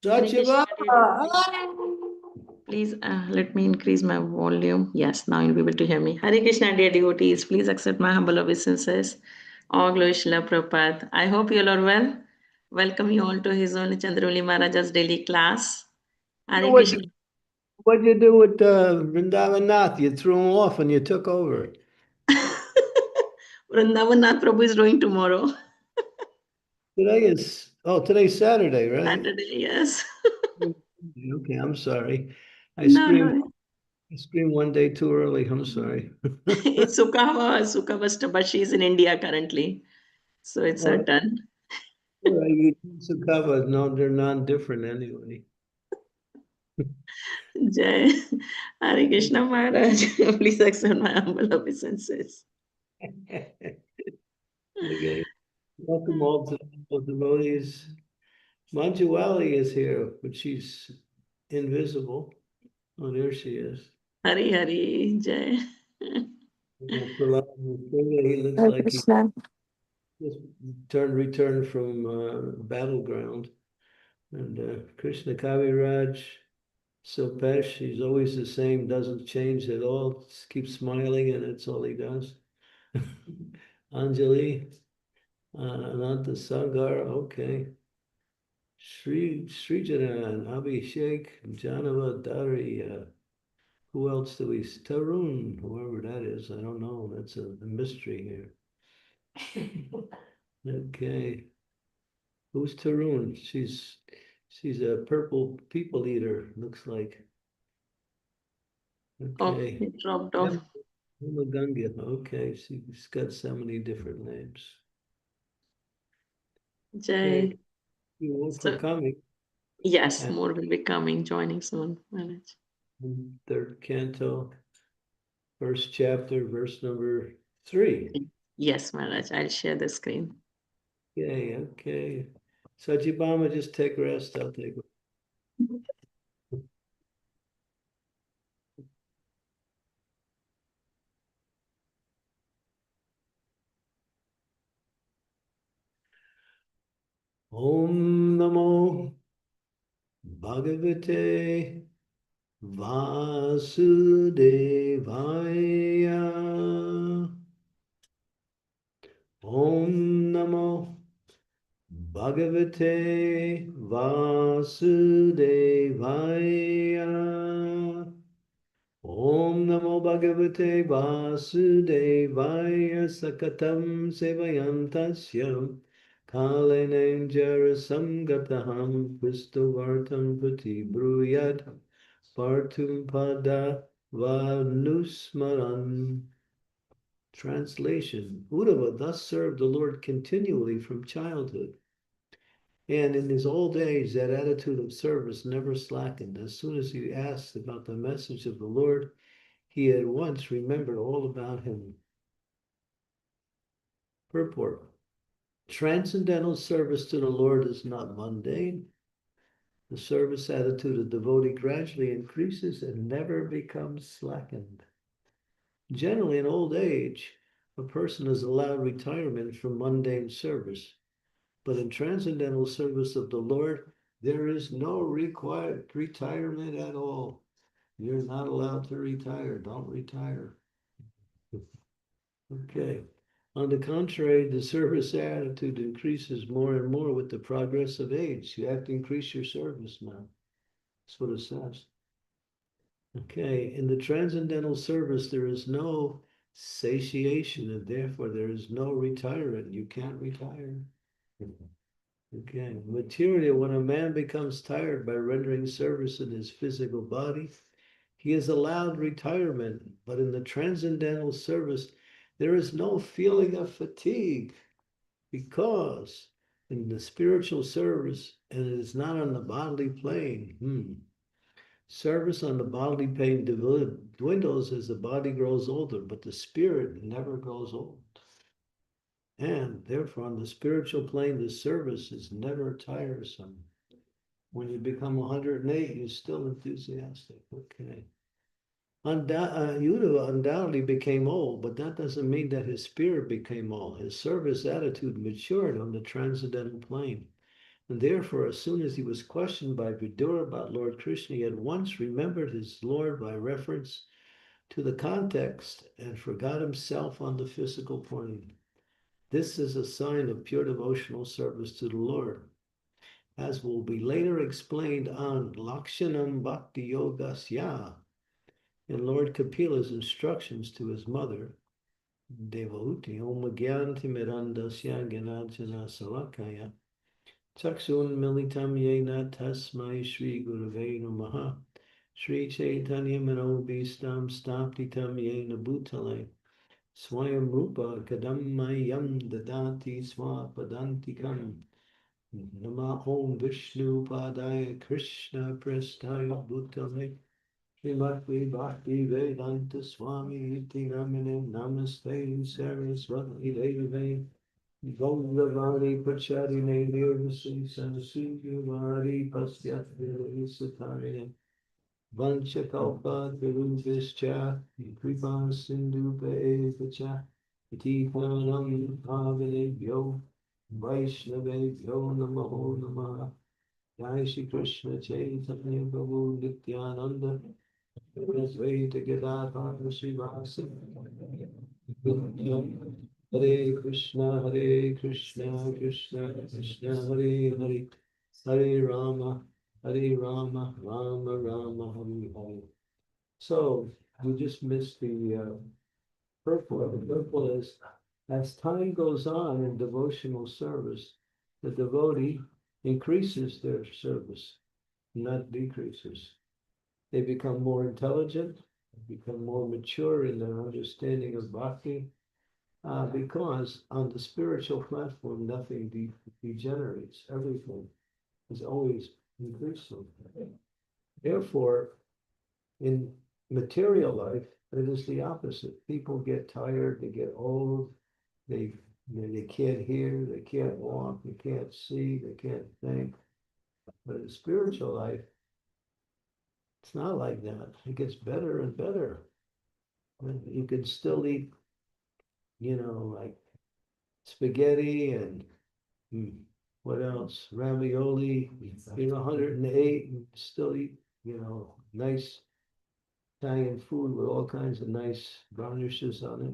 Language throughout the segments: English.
Hare Krishna, dear devotees. Ah! Please let me increase my volume. Yes, now you'll be able to hear me. Hare Krishna, dear devotees. Please accept my humble obeisances. All glory Srila Prabhupada. I hope you all are well. Welcome you all to His Holy Chandrauli Maharaja's daily class. Hare Krishna. What'd you do with Vrindavan Nath? You threw him off and you took over. Vrindavan Nath Prabhu is doing tomorrow. Today's Saturday, right? Saturday, yes. Okay, I'm sorry. I No, screamed no. I screamed one day too early. I'm sorry. It's Sukava, she is in India currently. So it's her Oh, turn. all right, you Sukava. No, they're non-different anyway. Jai Hare Krishna Maharaj. Please accept my humble obeisances. Okay. Welcome all to all devotees. Manjuali is here, but she's invisible. Oh, there she is. Hari Hari Jai. Prahlad Singha, he looks Hare like he Krishna. just returned from battleground. And Krishna Kaviraj, Silpesh, he's always the same, doesn't change at all, just keeps smiling, and that's all he does. Anjali, Ananta Sagar, okay. Srijanan, Abhishek, Janava, Dari, who else do we? Tarun, whoever that is, I don't know. That's a mystery here. Okay. Who's Tarun? She's a purple people eater, looks like. Oh, Okay. it dropped off. Ganga. Okay, she's got so many different names. Jai. Thank you all for So, coming. yes, And more will be coming, joining soon. Maharaj. third canto, first chapter, verse number 3. Yes, Maharaj. I'll share the screen. Okay, okay. Sajibama, just take rest. I'll take it. Om Namo Bhagavate Vasudevaya. Om Namo Bhagavate Vasudevaya. Om Namo Bhagavate Vasudevaya Sakatam Sevayantasya Kalenem Jarasam Gataham Kristovartam Pati Bruyad Partum Pada Vanusmaran. Translation: Uddhava thus served the Lord continually from childhood. And in his old age, that attitude of service never slackened. As soon as he asked about the message of the Lord, he at once remembered all about him. Purport: Transcendental service to the Lord is not mundane. The service attitude of devotee gradually increases and never becomes slackened. Generally, in old age, a person is allowed retirement from mundane service. But in transcendental service of the Lord, there is no required retirement at all. You're not allowed to retire. Don't retire. Okay. On the contrary, the service attitude increases more and more with the progress of age. You have to increase your service now. That's what it says. Okay. In the transcendental service, there is no satiation, and therefore there is no retirement. You can't retire. Okay, material, when a man becomes tired by rendering service in his physical body, he is allowed retirement. But in the transcendental service, there is no feeling of fatigue because in the spiritual service, and it is not on the bodily plane. Service on the bodily plane dwindles as the body grows older, but the spirit never grows old. And therefore, on the spiritual plane, the service is never tiresome. When you become 108, you're still enthusiastic. Okay. Yuda undoubtedly became old, but that doesn't mean that his spirit became old. His service attitude matured on the transcendental plane. And therefore, as soon as he was questioned by Vidura about Lord Krishna, he at once remembered his Lord by reference to the context and forgot himself on the physical plane. This is a sign of pure devotional service to the Lord, as will be later explained on Lakshanam Bhakti Yogasya in Lord Kapila's instructions to his mother, Devahuti, Om Gyanti Mirandasya Gyanajana Salakaya, Chaksun Militam Yena Tasmai Shri Gurave Namaha, Shri Chaitanya Manobhistam Staptitam Yena Bhutale, Swayam Rupa Kadammayam Dadati Swapadantikam, Nama Om Vishnu Padaya Krishna Prestaya Bhutale, Srimati Bhakti Vedanta Swami Iti Namine Namaste Saraswati Deve Gauravani Pacharine Nirvasi Sansuyavari Pasyat Satare Vanchakalpa Tarubhischa Kripa Sindhu Pevacha Itipanam Bhavanebhyo Vaishnavebhyo Namo Namaha Jai Shri Krishna Chaitanya Prabhu Nityananda Advaita Gadadhar Srivasa Hare Krishna Krishna Krishna Hare Hare Hare Rama Rama Rama Hare Hare. So we just missed the purport. The purport is, as time goes on in devotional service, the devotee increases their service, not decreases. They become more intelligent, become more mature in their understanding of bhakti, because on the spiritual platform, nothing degenerates. Everything is always increasing. Therefore, in material life, it is the opposite. People get tired, they get old, they they can't hear, they can't walk, they can't see, they can't think. But in spiritual life, it's not like that. It gets better and better. And you can still eat, like spaghetti and what else? Ravioli, 108, and still eat, nice Italian food with all kinds of nice garnishes on it.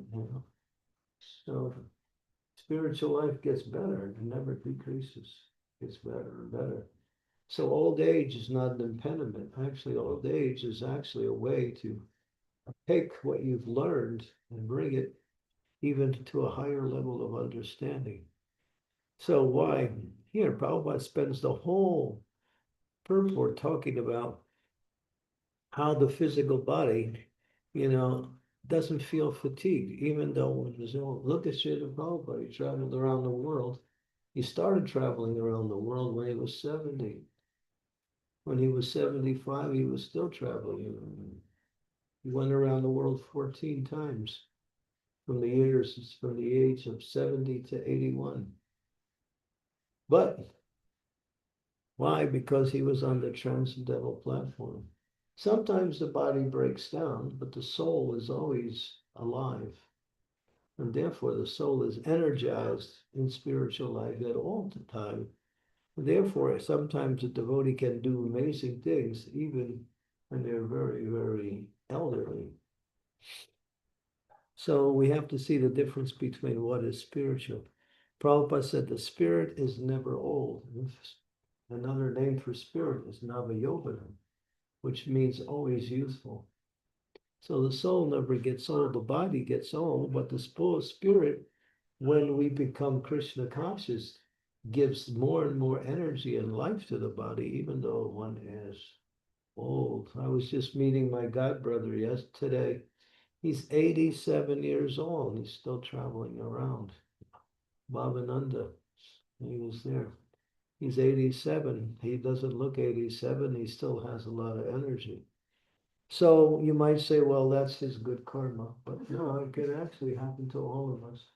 So spiritual life gets better, it never decreases, it gets better and better. So old age is not an impediment. Actually, old age is actually a way to take what you've learned and bring it even to a higher level of understanding. So why? Here, Prabhupada spends the whole purport talking about how the physical body, doesn't feel fatigued, even though when his own, look at Srila Prabhupada, he traveled around the world. He started traveling around the world when he was 70. When he was 75, he was still traveling. He went around the world 14 times from the age of 70 to 81. But why? Because he was on the transcendental platform. Sometimes the body breaks down, but the soul is always alive. And therefore, the soul is energized in spiritual life at all the time. And therefore, sometimes a devotee can do amazing things even when they're very, very elderly. So we have to see the difference between what is spiritual. Prabhupada said the spirit is never old. Another name for spirit is Navayogana, which means always youthful. So the soul never gets old, the body gets old, but the spirit, when we become Krishna conscious, gives more and more energy and life to the body, even though one is old. I was just meeting my godbrother yesterday. He's 87 years old. He's still traveling around. Bhavananda, he was there. He's 87. He doesn't look 87. He still has a lot of energy. So you might say, well, that's his good karma. But no, it can actually happen to all of us.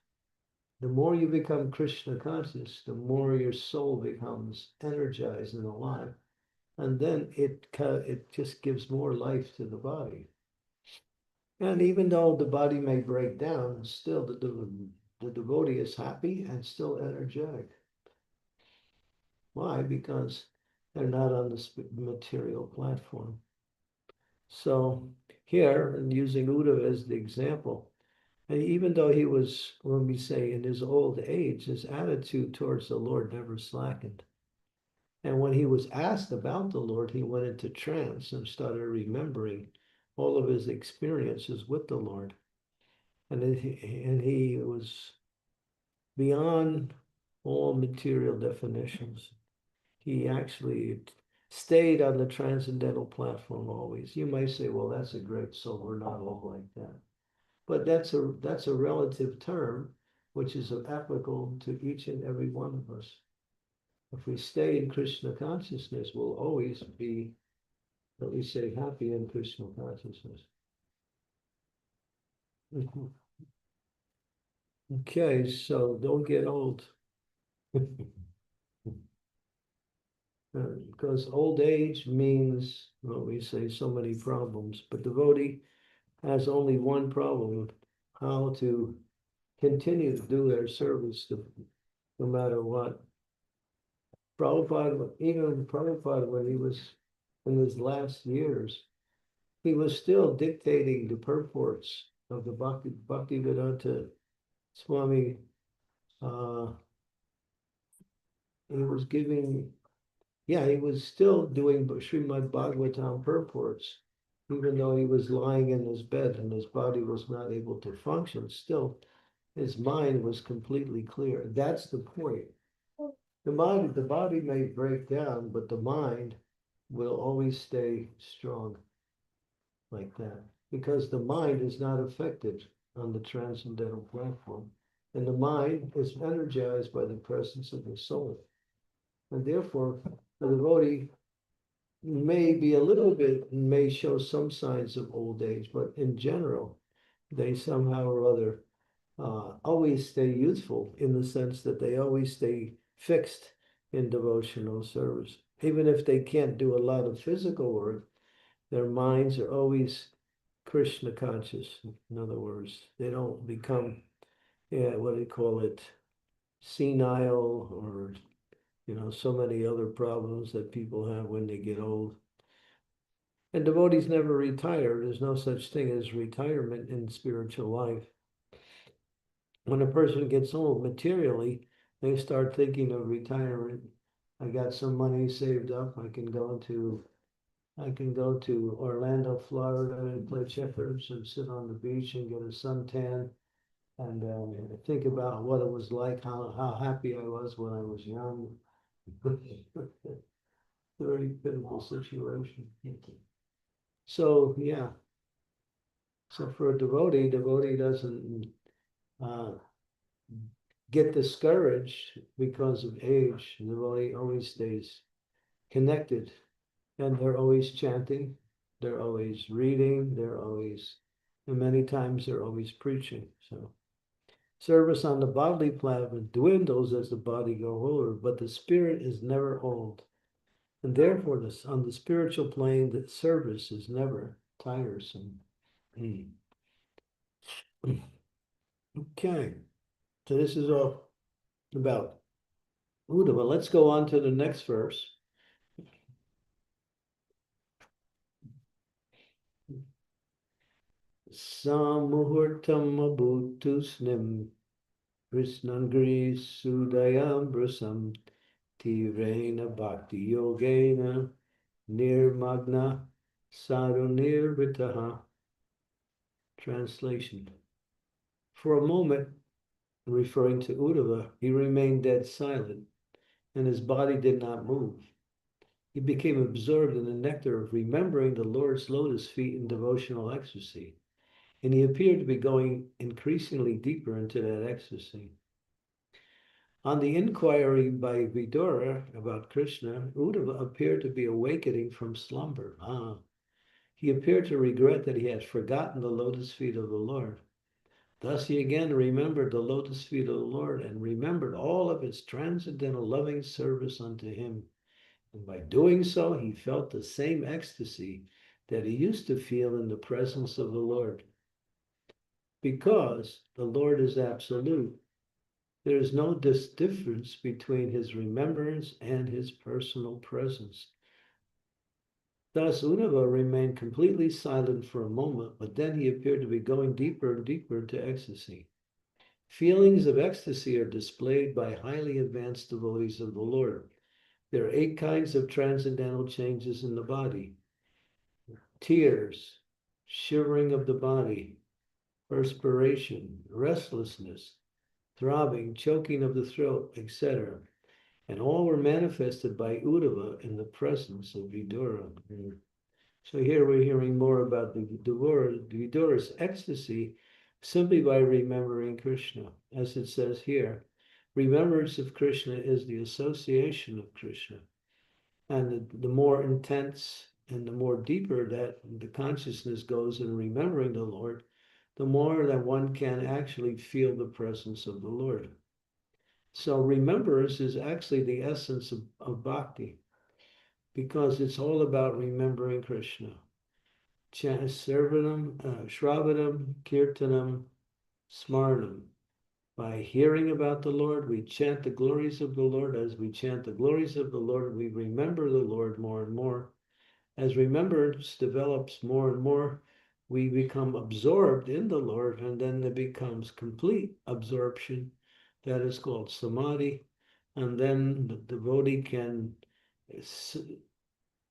The more you become Krishna conscious, the more your soul becomes energized and alive. And then it just gives more life to the body. And even though the body may break down, still the devotee is happy and still energetic. Why? Because they're not on the material platform. So here, and using Uddhava as the example, and even though he was, when we say in his old age, his attitude towards the Lord never slackened. And when he was asked about the Lord, he went into trance and started remembering all of his experiences with the Lord. And he was beyond all material definitions. He actually stayed on the transcendental platform always. You might say, well, that's a great soul. We're not all like that. But that's a relative term, which is applicable to each and every one of us. If we stay in Krishna consciousness, we'll always be, let me say, happy in Krishna consciousness. Okay, so don't get old. Because old age means, well, we say so many problems, but devotee has only one problem, how to continue to do their service no matter what. Prabhupada, even Prabhupada, when he was in his last years, he was still dictating the purports of the Bhaktivedanta Swami. He was giving, yeah, he was still doing Srimad Bhagavatam purports, even though he was lying in his bed and his body was not able to function. Still, his mind was completely clear. That's the point. The body may break down, but the mind will always stay strong like that because the mind is not affected on the transcendental platform. And the mind is energized by the presence of the soul. And therefore, the devotee may be a little bit, may show some signs of old age, but in general, they somehow or other always stay youthful in the sense that they always stay fixed in devotional service. Even if they can't do a lot of physical work, their minds are always Krishna conscious. In other words, they don't become, yeah, what do you call it, senile or, so many other problems that people have when they get old. And devotees never retire. There's no such thing as retirement in spiritual life. When a person gets old materially, they start thinking of retirement. I got some money saved up. I can go to Orlando, Florida, and play checkers and sit on the beach and get a suntan and think about what it was like, how happy I was when I was young. Very pitiful situation. So yeah. So for a devotee doesn't uh, get discouraged because of age. The devotee always stays connected, and they're always chanting, they're always reading, and many times they're always preaching. So service on the bodily platform dwindles as the body grows older, but the spirit is never old. And therefore, on the spiritual plane, the service is never tiresome. Okay, so this is all about Uddhava. Let's go on to the next verse. Samuhurtam abhutusnim Krishnangri sudayam brasam tirena bhakti yogena nirmagna sarunirvitaha. Translation. For a moment, referring to Uddhava, he remained dead silent, and his body did not move. He became absorbed in the nectar of remembering the Lord's lotus feet in devotional ecstasy, and he appeared to be going increasingly deeper into that ecstasy. On the inquiry by Vidura about Krishna, Uddhava appeared to be awakening from slumber. He appeared to regret that he had forgotten the lotus feet of the Lord. Thus he again remembered the lotus feet of the Lord and remembered all of his transcendental loving service unto him. And by doing so, he felt the same ecstasy that he used to feel in the presence of the Lord. Because the Lord is absolute, There is no difference between his remembrance and his personal presence. Thus, Uddhava remained completely silent for a moment, but then he appeared to be going deeper and deeper into ecstasy. Feelings of ecstasy are displayed by highly advanced devotees of the Lord. There are 8 kinds of transcendental changes in the body: tears, shivering of the body, perspiration, restlessness, throbbing, choking of the throat, etc. And all were manifested by Uddhava in the presence of Vidura. So here we're hearing more about the Vidura's ecstasy simply by remembering Krishna. As it says here, remembrance of Krishna is the association of Krishna. And the more intense and the more deeper that the consciousness goes in remembering the Lord, the more that one can actually feel the presence of the Lord. So remembrance is actually the essence of bhakti, because it's all about remembering Krishna. Shravanam, Kirtanam, Smarnam. By hearing about the Lord, we chant the glories of the Lord. As we chant the glories of the Lord, we remember the Lord more and more. As remembrance develops more and more, we become absorbed in the Lord, and then there becomes complete absorption. That is called samadhi. And then the devotee can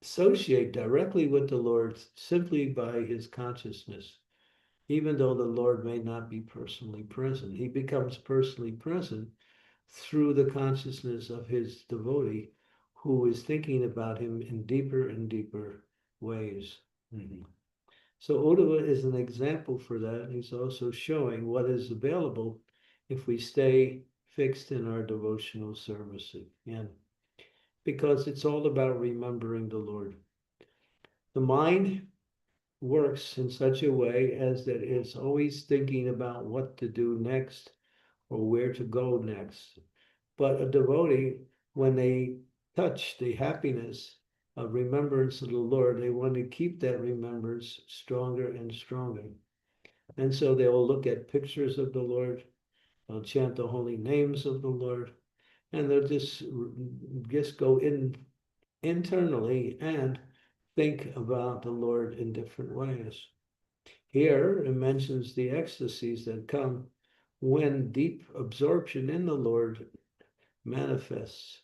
associate directly with the Lord simply by his consciousness. Even though the Lord may not be personally present, he becomes personally present through the consciousness of his devotee, who is thinking about him in deeper and deeper ways. Mm-hmm. So Uddhava is an example for that. He's also showing what is available if we stay fixed in our devotional service. And because it's all about remembering the Lord. The mind works in such a way as that it's always thinking about what to do next or where to go next. But a devotee, when they touch the happiness of remembrance of the Lord, they want to keep that remembrance stronger and stronger. And so they will look at pictures of the Lord, they'll chant the holy names of the Lord, and they'll just go in internally and think about the Lord in different ways. Here it mentions the ecstasies that come when deep absorption in the Lord manifests.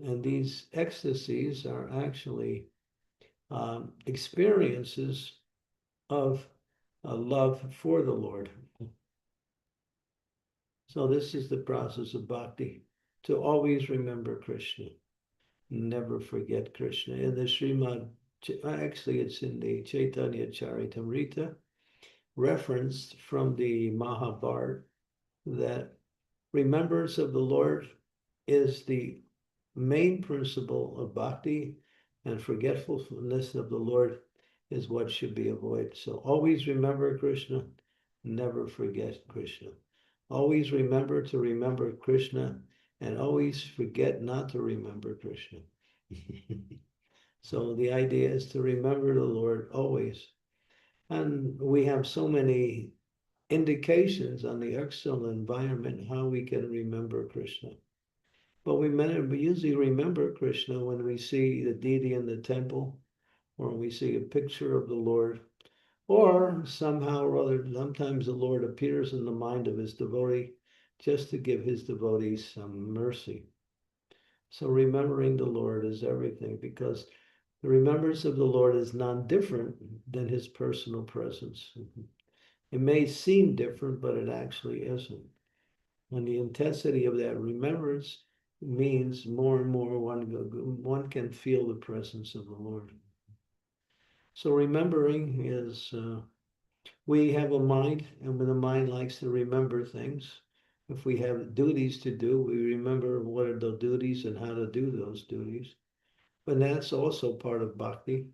And these ecstasies are actually experiences of love for the Lord. So this is the process of bhakti, to always remember Krishna, never forget Krishna. In the Srimad, actually it's in the Chaitanya Charitamrita, referenced from the Mahabharata, that remembrance of the Lord is the main principle of bhakti, and forgetfulness of the Lord is what should be avoided. So always remember Krishna, never forget Krishna. Always remember to remember Krishna, and always forget not to remember Krishna. So the idea is to remember the Lord always. And we have so many indications on the external environment how we can remember Krishna. But we usually remember Krishna when we see the deity in the temple, or we see a picture of the Lord, or somehow or other, sometimes the Lord appears in the mind of his devotee just to give his devotees some mercy. So remembering the Lord is everything, because the remembrance of the Lord is non-different than his personal presence. It may seem different, but it actually isn't. And the intensity of that remembrance means more and more one can feel the presence of the Lord. So remembering is, we have a mind, and when the mind likes to remember things, if we have duties to do, we remember what are the duties and how to do those duties. But that's also part of bhakti.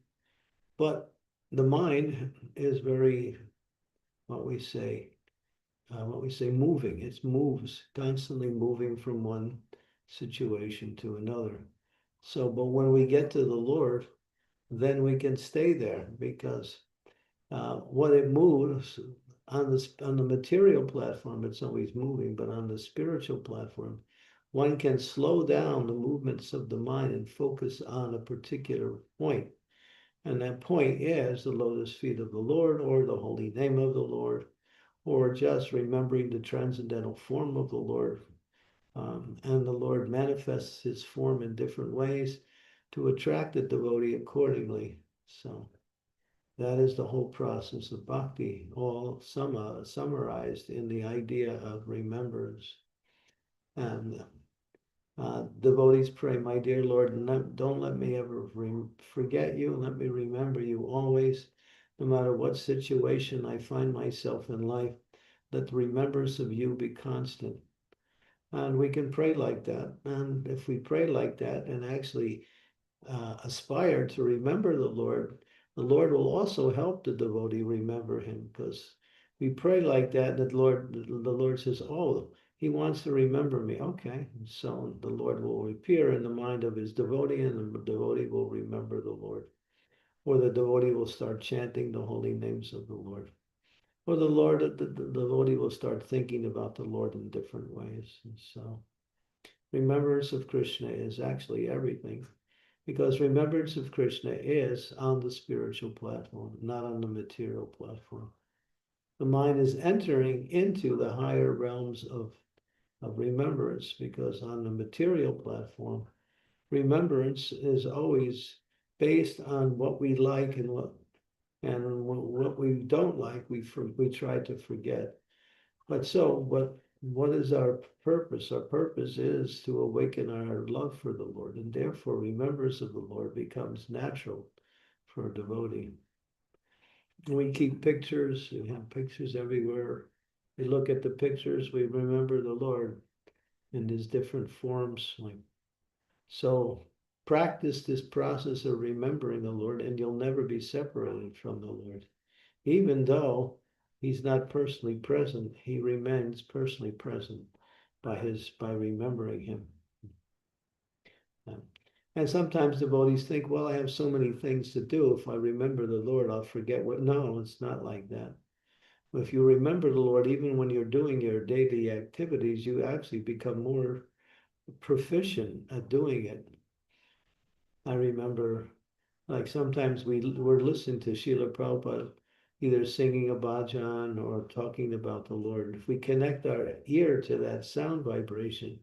But the mind is very, what we say, moving. It moves, constantly moving from one situation to another. So, but when we get to the Lord, then we can stay there, because what it moves, on the material platform, it's always moving, but on the spiritual platform, one can slow down the movements of the mind and focus on a particular point. And that point is the lotus feet of the Lord, or the holy name of the Lord, or just remembering the transcendental form of the Lord. And the Lord manifests his form in different ways to attract the devotee accordingly. So that is the whole process of bhakti, all summarized in the idea of remembrance. And devotees pray, my dear Lord, don't let me ever forget you. Let me remember you always, no matter what situation I find myself in life. Let the remembrance of you be constant. And we can pray like that. And if we pray like that and actually aspire to remember the Lord will also help the devotee remember him, because we pray like that, and the Lord says, oh, he wants to remember me. Okay. So the Lord will appear in the mind of his devotee, and the devotee will remember the Lord. Or the devotee will start chanting the holy names of the Lord. Or the devotee will start thinking about the Lord in different ways. And so remembrance of Krishna is actually everything, because remembrance of Krishna is on the spiritual platform, not on the material platform. The mind is entering into the higher realms of remembrance, because on the material platform, remembrance is always based on what we like and what we don't like, we try to forget. But so what is our purpose? Our purpose is to awaken our love for the Lord, and therefore remembrance of the Lord becomes natural for a devotee. We keep pictures, we have pictures everywhere. We look at the pictures, we remember the Lord in his different forms. So practice this process of remembering the Lord, and you'll never be separated from the Lord. Even though he's not personally present, he remains personally present by remembering him. And sometimes devotees think, well, I have so many things to do. If I remember the Lord, I'll forget what. No, it's not like that. If you remember the Lord, even when you're doing your daily activities, you actually become more proficient at doing it. I remember, like, sometimes were listening to Srila Prabhupada, either singing a bhajan or talking about the Lord. If we connect our ear to that sound vibration,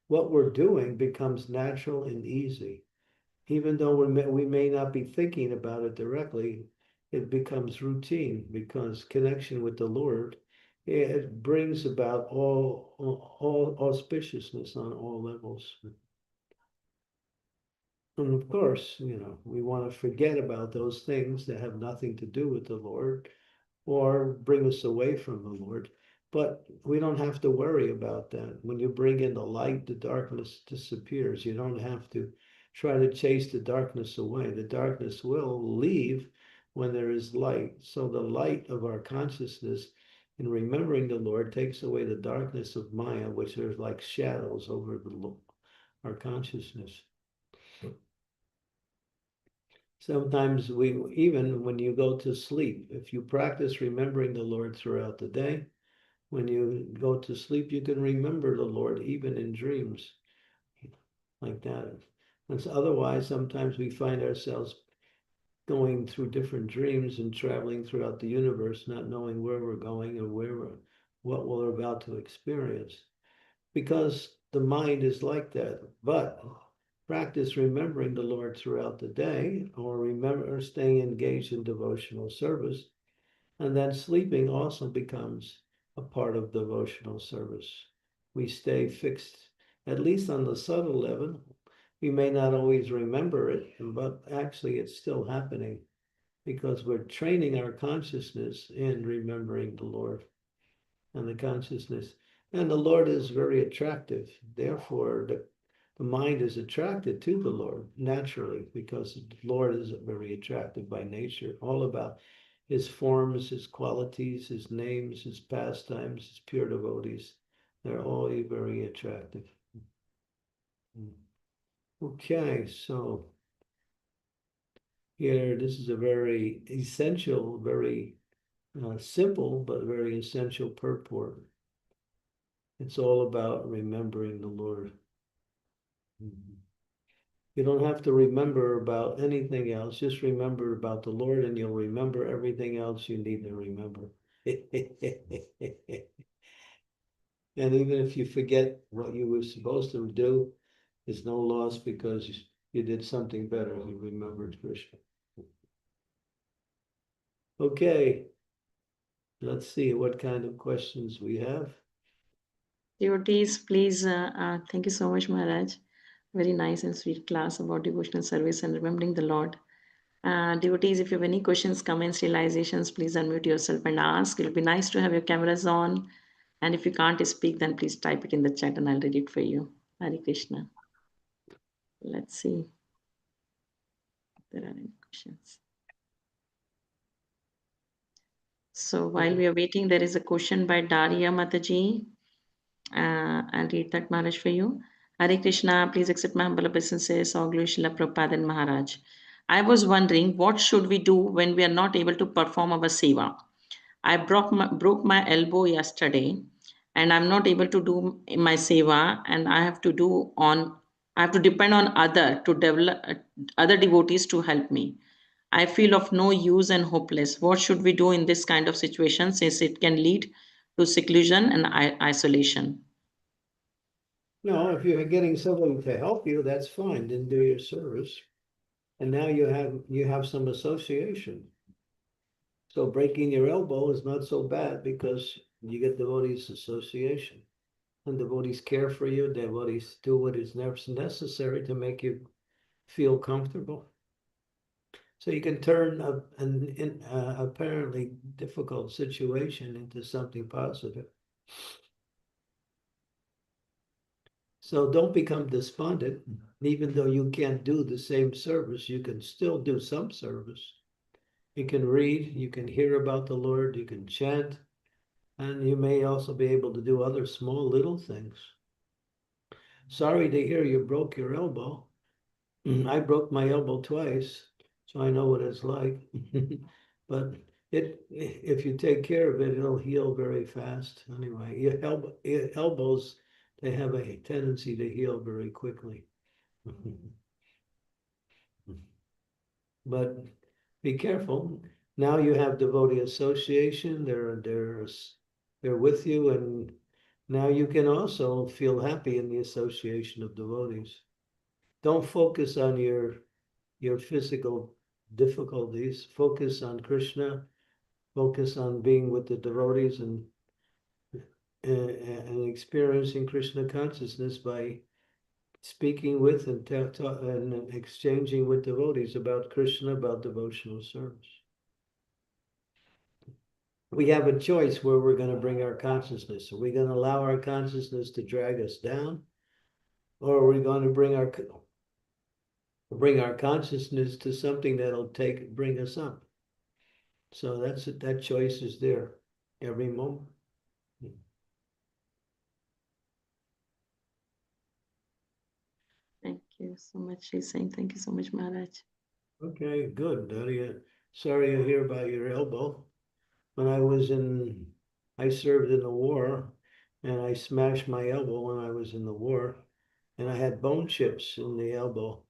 what we're doing becomes natural and easy. Even though we may not be thinking about it directly, it becomes routine, because connection with the Lord, it brings about all auspiciousness on all levels. And of course, we want to forget about those things that have nothing to do with the Lord or bring us away from the Lord. But we don't have to worry about that. When you bring in the light, the darkness disappears. You don't have to try to chase the darkness away. The darkness will leave when there is light. So the light of our consciousness in remembering the Lord takes away the darkness of Maya, which are like shadows over our consciousness. Sometimes even when you go to sleep, if you practice remembering the Lord throughout the day, when you go to sleep, you can remember the Lord even in dreams, like that. And so otherwise, sometimes we find ourselves going through different dreams and traveling throughout the universe, not knowing where we're going or what we're about to experience, because the mind is like that. But practice remembering the Lord throughout the day, or remember staying engaged in devotional service, and then sleeping also becomes a part of devotional service. We stay fixed, at least on the subtle level. We may not always remember it, but actually it's still happening, because we're training our consciousness in remembering the Lord and the consciousness. And the Lord is very attractive. Therefore, the mind is attracted to the Lord naturally, because the Lord is very attractive by nature, all about his forms, his qualities, his names, his pastimes, his pure devotees. They're all very attractive. Okay, so here, this is a very essential, very simple but very essential purport. It's all about remembering the Lord. You don't have to remember about anything else. Just remember about the Lord and you'll remember everything else you need to remember. And even if you forget what you were supposed to do, it's no loss because you did something better. You remembered Krishna. Okay, let's see what kind of questions we have. Devotees, please, thank you so much, Maharaj. Very nice and sweet class about devotional service and remembering the Lord. Devotees, if you have any questions, comments, realizations, please unmute yourself and ask. It'll be nice to have your cameras on. And if you can't speak, then please type it in the chat and I'll read it for you. Hare Krishna. Let's see if there are any questions. So while we are waiting, there is a question by Daria Mataji. I'll read that, Maharaj, for you. Hare Krishna, please accept my humble obeisances, all glory Srila Prabhupada and Maharaj. I was wondering, what should we do when we are not able to perform our seva? I broke my elbow yesterday, and I'm not able to do my seva, and I have to depend on other devotees to help me. I feel of no use and hopeless. What should we do in this kind of situation, since it can lead to seclusion and isolation? No, if you're getting someone to help you, that's fine. Then do your service. And now you have some association. So breaking your elbow is not so bad because you get devotees association. And devotees care for you. Devotees do what is necessary to make you feel comfortable. So you can turn an apparently difficult situation into something positive. So don't become despondent. Even though you can't do the same service, you can still do some service. You can read, you can hear about the Lord, you can chant, and you may also be able to do other small little things. Sorry to hear you broke your elbow. I broke my elbow twice, so I know what it's like. But if you take care of it, it'll heal very fast. Anyway, your elbows, they have a tendency to heal very quickly. But be careful. Now you have devotee association. They're with you, and now you can also feel happy in the association of devotees. Don't focus on your physical difficulties. Focus on Krishna. Focus on being with the devotees and experiencing Krishna consciousness by speaking with and exchanging with devotees about Krishna, about devotional service. We have a choice where we're going to bring our consciousness. Are we going to allow our consciousness to drag us down, or are we going to bring our consciousness to something that'll bring us up? So that choice is there every moment. Thank you so much. She's saying, thank you so much, Maharaj. Okay, good. Daria, sorry to hear about your elbow. When I served in the war, and I smashed my elbow when I was in the war, and I had bone chips in the elbow,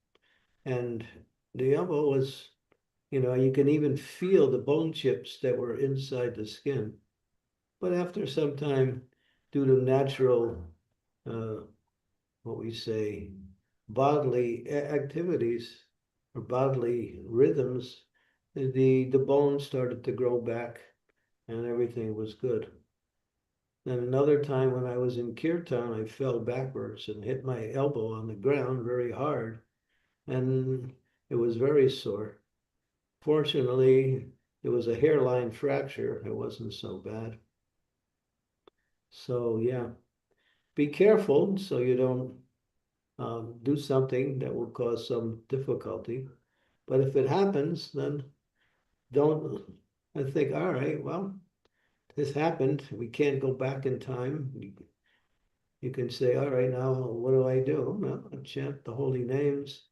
and the elbow was, you can even feel the bone chips that were inside the skin. But after some time, due to natural, uh, what we say, bodily activities or bodily rhythms, the bone started to grow back and everything was good. Then another time when I was in Kirtan, I fell backwards and hit my elbow on the ground very hard, and it was very sore. Fortunately, it was a hairline fracture. It wasn't so bad. So yeah, be careful so you don't do something that will cause some difficulty. But if it happens, then don't. I think, all right, well, this happened. We can't go back in time. You can say, all right, now what do I do? Well, I chant the holy names.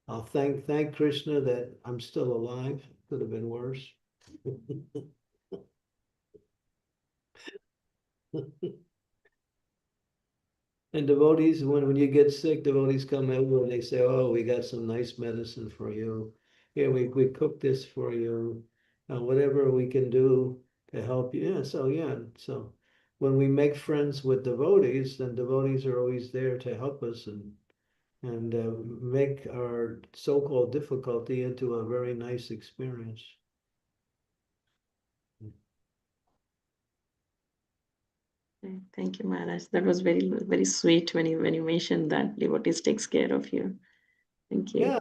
I'll thank Krishna that I'm still alive. Could have been worse. And devotees, when you get sick, devotees come over and they say, "Oh, we got some nice medicine for you. Here, we cook this for you. Whatever we can do to help you." Yeah, so yeah, so when we make friends with devotees, then devotees are always there to help us and make our so-called difficulty into a very nice experience. Okay, thank you, Maharaj. That was very sweet when you mentioned that devotees takes care of you. Thank you. Yeah,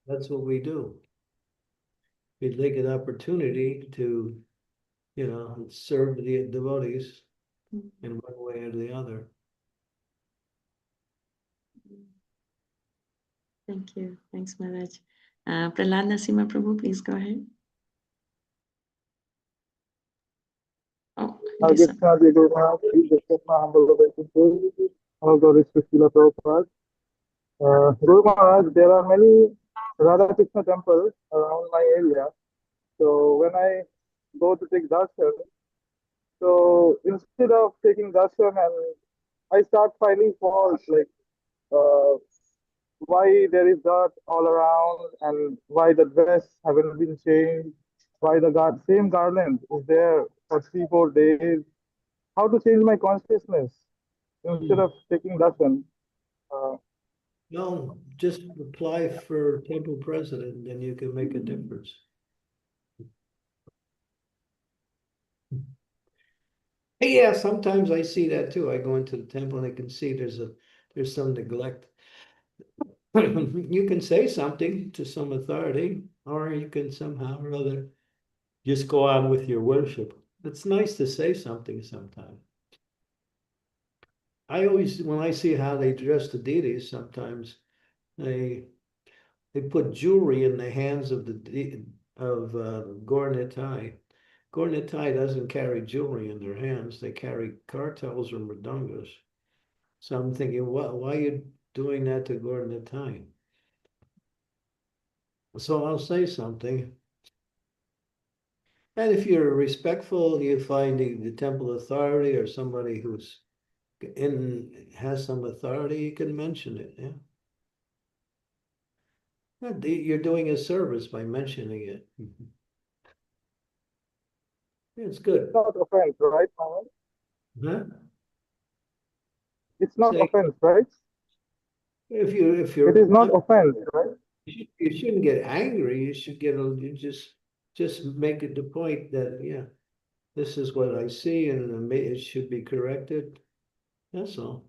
that's what we do. We take an opportunity to, serve the devotees in one way or the other. Thank you. Thanks, Maharaj. Prahlad Nasima Prabhu, please go ahead. Oh, it is. Krishna Ji Guru Maharaj, please accept my humble obeisances. All glories to Srila Prabhupada. Guru Maharaj, there are many Radha Krishna temples around my area. So when I go to take darshan, so instead of taking darshan, and I start finding faults like uh, why there is dirt all around and why the dress haven't been changed, why the same garland is there for 3 4 days. How to change my consciousness instead Hmm. of taking darshan. Uh, No, just apply for temple president, then you can make a difference. Yeah, sometimes I see that too. I go into the temple and I can see there's some neglect. You can say something to some authority, or you can somehow or other just go on with your worship. It's nice to say something sometimes. I always, when I see how they dress the deities, sometimes they they put jewelry in the hands of Gaur Nitai. Gaur Nitai doesn't carry jewelry in their hands; they carry kartals or mridangas. So I'm thinking, why are you doing that to Gaur Nitai? So I'll say something, and if you're respectful, you find the temple authority or somebody who's in has some authority, you can mention it. Yeah. You're doing a service by mentioning it. Mhm. It's it's good. not offense, right, Maharaj? Huh? It's not Say offense, right? if It you're is not offense, right? you shouldn't get angry. You should you just make it the point that yeah, this is what I see and it should be corrected. That's all.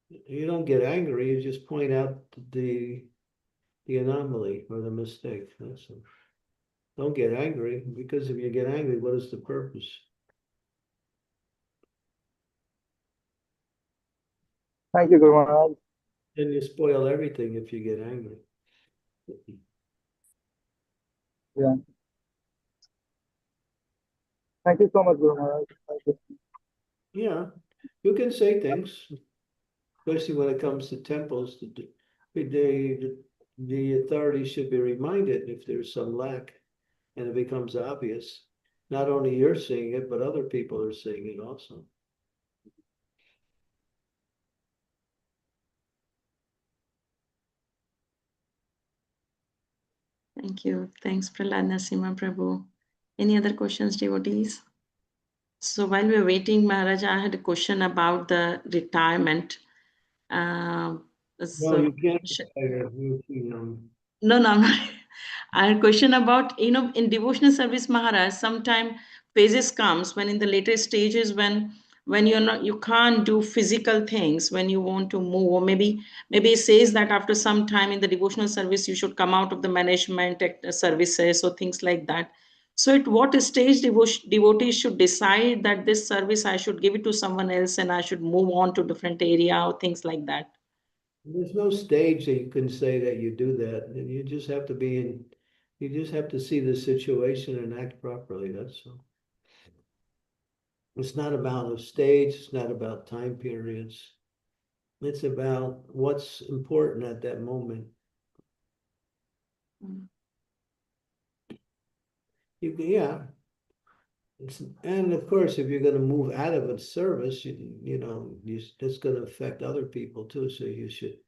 You don't get angry. You just point out the anomaly or the mistake. That's all. Don't get angry because if you get angry, what is the purpose? Thank you, Guru Maharaj. Then you spoil everything if you get angry. Yeah. Thank you so much, Guru Maharaj. Thank you. Yeah, you can say things, especially when it comes to temples. The authorities should be reminded if there's some lack and it becomes obvious. Not only you're seeing it, but other people are seeing it also. Thank you. Thanks, Prahlad Nasima Prabhu. Any other questions, devotees? So while we're waiting, Maharaj, I had a question about the retirement. Uh, No, so you can't retire. You're too young. no, no, I'm not. I had a question about, in devotional service, Maharaj, sometime phases comes when in the later stages when you can't do physical things when you want to move, or maybe it says that after some time in the devotional service you should come out of the management services or things like that. So at what stage devotees should decide that this service I should give it to someone else and I should move on to different area or things like that? There's no stage that you can say that you do that. And you just have to see the situation and act properly. That's all. It's not about a stage, it's not about time periods. It's about what's important at that moment. Mm. Yeah, And of course, if you're going to move out of a service, it's going to affect other people too. So you should,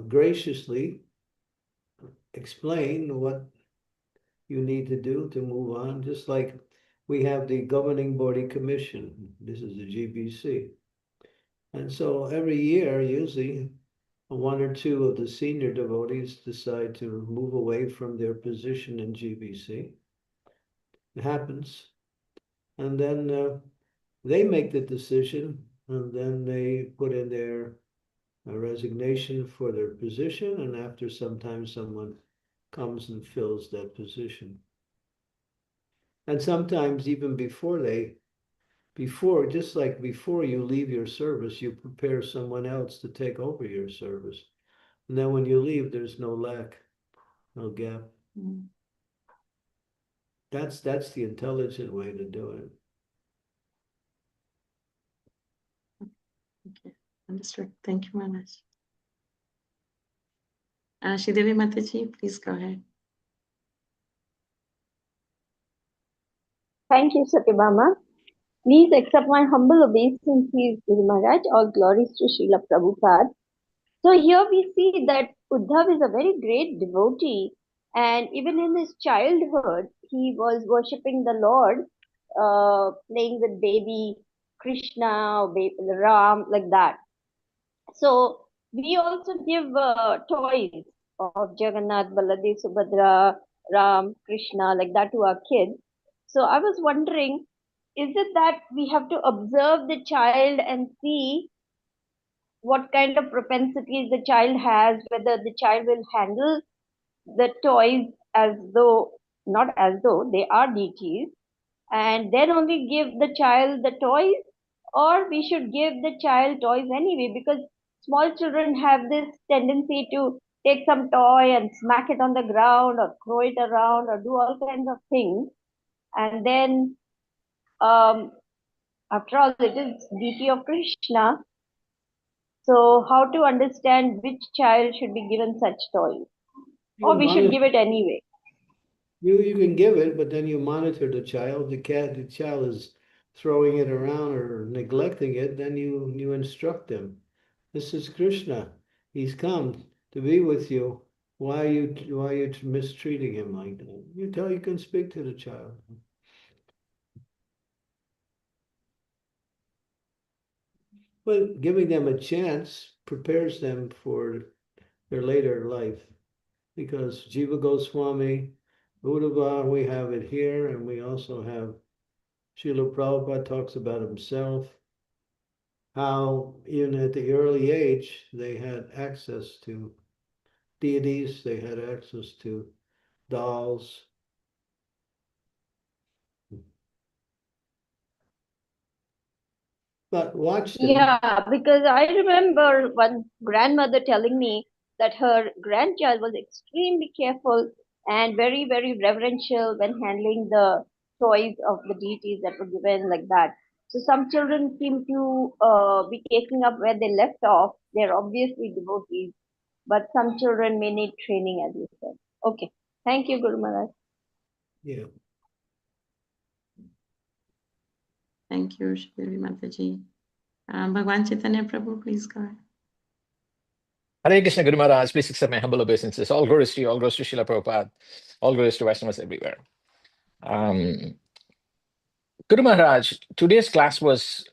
graciously explain what you need to do to move on. Just like we have the governing body commission. This is the GBC. And so every year, usually, one or two of the senior devotees decide to move away from their position in GBC. It happens. And then they make the decision, and then they put in their resignation for their position, and after some time, someone comes and fills that position. And sometimes even just like before you leave your service, you prepare someone else to take over your service. And then when you leave, there's no lack, no gap. Mm. That's the intelligent way to do it. Okay, understood. Thank you, Maharaj. Sridevi Mataji, please go ahead. Thank you, Satyabhama. Please accept my humble obeisances, Guru Maharaj. All glories to Srila Prabhupada. So here we see that Uddhav is a very great devotee, and even in his childhood, he was worshipping the Lord, playing with baby Krishna or baby Ram, like that. So we also give toys of Jagannath, Baladev, Subhadra, Ram, Krishna, like that to our kids. So I was wondering, is it that we have to observe the child and see what kind of propensities the child has, whether the child will handle the toys as though, not as though they are deities, and then only give the child the toys, or we should give the child toys anyway, because small children have this tendency to take some toy and smack it on the ground or throw it around or do all kinds of things. And then, after all, it is deity of Krishna. So how to understand which child should be given such toys? Or we should give it anyway? You can give it, but then you monitor the child. The child is throwing it around or neglecting it, then you instruct them. This is Krishna. He's come to be with you. Why are you mistreating him like that? You can speak to the child. But giving them a chance prepares them for their later life. Because Jiva Goswami, Uddhava, we have it here, and we also have Srila Prabhupada talks about himself, how even at the early age, they had access to deities, they had access to dolls. But watch them. Yeah, because I remember one grandmother telling me that her grandchild was extremely careful and very, very reverential when handling the toys of the deities that were given, like that. So some children seem to be taking up where they left off. They're obviously devotees, but some children may need training, as you said. Okay. Thank you, Guru Maharaj. Yeah. Thank you, Sridevi Mataji. Bhagwan Chaitanya Prabhu, please go ahead. Hare Krishna Guru Maharaj, please accept my humble obeisances. All glories to you, all glories to Srila Prabhupada, all glories to Vaishnavas everywhere. Guru Maharaj, today's class was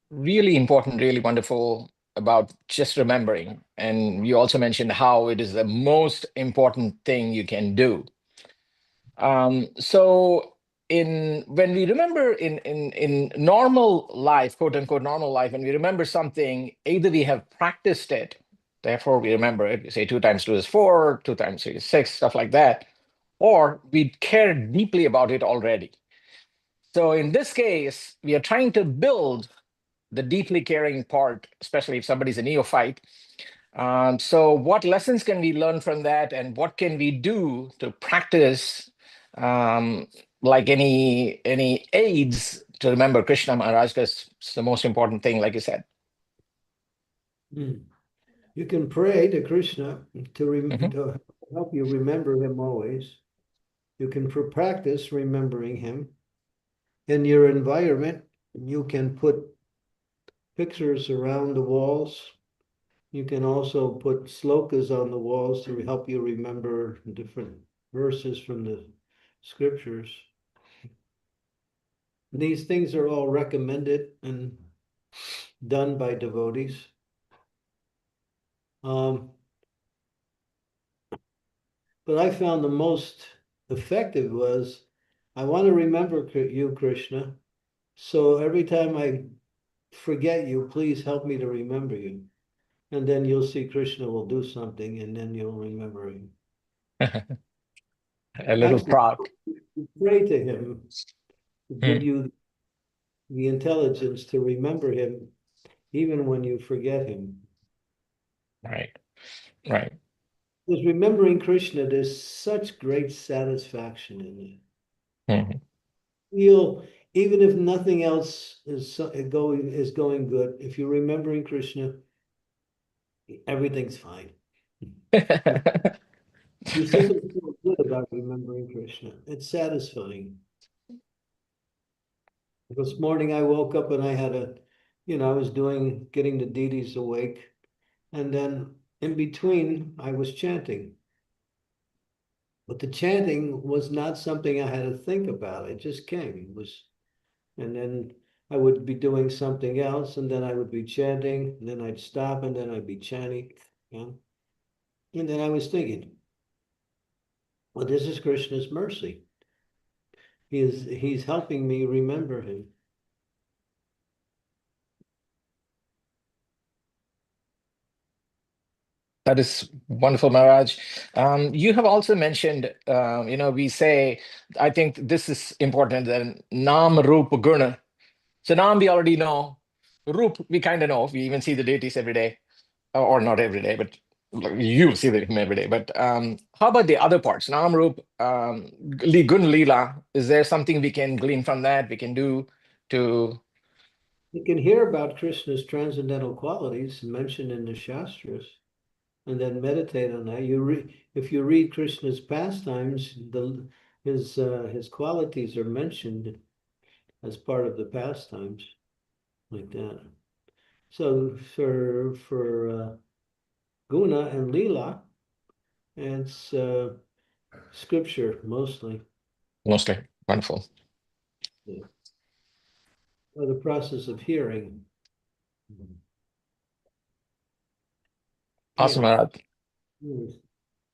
really important, really wonderful about just remembering. And you also mentioned how it is the most important thing you can do. So when we remember in normal life, quote unquote normal life, when we remember something, either we have practiced it, therefore we remember it. We say 2 times 2 is 4, 2 times 3 is 6, stuff like that, or we care deeply about it already. So in this case, we are trying to build the deeply caring part, especially if somebody's a neophyte. So what lessons can we learn from that, and what can we do to practice, like any aids to remember Krishna Maharaj, because it's the most important thing, like you said. You can pray to Krishna to help you remember him always. You can practice remembering him. in your environment, you can put pictures around the walls. You can also put slokas on the walls to help you remember different verses from the scriptures. These things are all recommended and done by devotees. But I found the most effective was, I want to remember you, Krishna. So every time I forget you, please help me to remember you. And then you'll see Krishna will do something and then you'll remember him. A little Actually, prod. pray to him to give Hmm. you the intelligence to remember him even when you forget him. Right. Right. Because remembering Krishna, there's such great satisfaction in it. Hmm. Feel, even if nothing else is going good, if you're remembering Krishna, everything's fine. You simply feel good about remembering Krishna. It's satisfying. This morning I woke up and I had I was getting the deities awake. And then in between, I was chanting. But the chanting was not something I had to think about. It just came. And then I would be doing something else, and then I would be chanting, and then I'd stop, and then I'd be chanting. And then I was thinking, well, this is Krishna's mercy. He's helping me remember him. That is wonderful, Maharaj. You have also mentioned, we say, I think this is important, that Nam, Rup, Guna. So Nam we already know. Rup we kind of know. We even see the deities every day, or not every day, but you see them every day. But how about the other parts? Nam, Rup, Gun, Leela. Is there something we can glean from that? We can do to. You can hear about Krishna's transcendental qualities mentioned in the Shastras, and then meditate on that. If you read Krishna's pastimes, his qualities are mentioned as part of the pastimes, like that. So for Guna and Leela, it's scripture mostly. Mostly. Wonderful. Yeah. Or the process of hearing. Awesome, Yeah. Maharaj. Yes.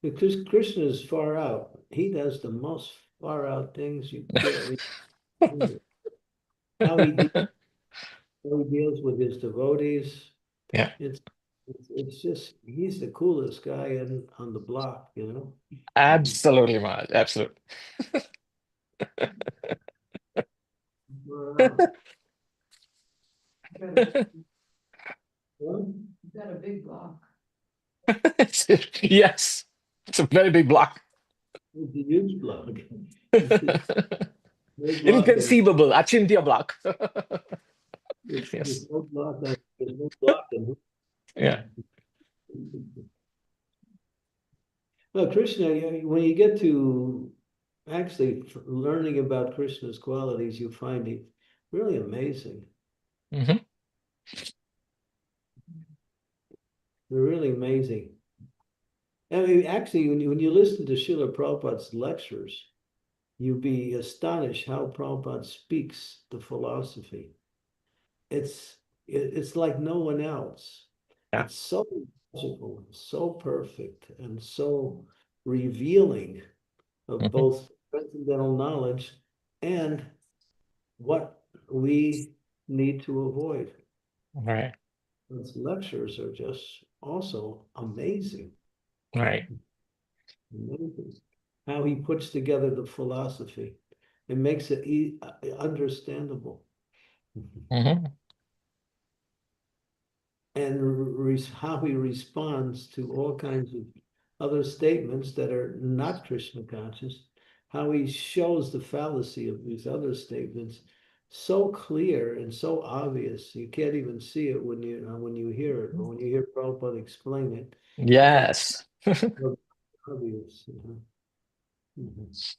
Because Krishna is far out. He does the most far out things you can't read. How he, de- how he deals with his devotees. Yeah, It's just, he's the coolest guy on the block, you know? absolutely, Maharaj. Absolutely. Far out. Well, Yes, it's a very big block. it's a huge block. It's no block and Inconceivable, Achintya block. there's Yes. no block there's no block and Yeah. well, Krishna, when you get to actually learning about Krishna's qualities, you find it really amazing. Hmm. They're really amazing. I mean, actually, when you listen to Srila Prabhupada's lectures, you'd be astonished how Prabhupada speaks the philosophy. It's like no one else. Yeah. It's so logical, so perfect, and so revealing of Hmm. both transcendental knowledge and what we need to avoid. Right. Those lectures are just also amazing. Right. Amazing. How he puts together the philosophy. It makes it understandable. Hmm. And how he responds to all kinds of other statements that are not Krishna conscious, how he shows the fallacy of these other statements so clear and so obvious, you can't even see it when you hear it, but when you hear Prabhupada explain it, it's Yes. so obvious. Mhm.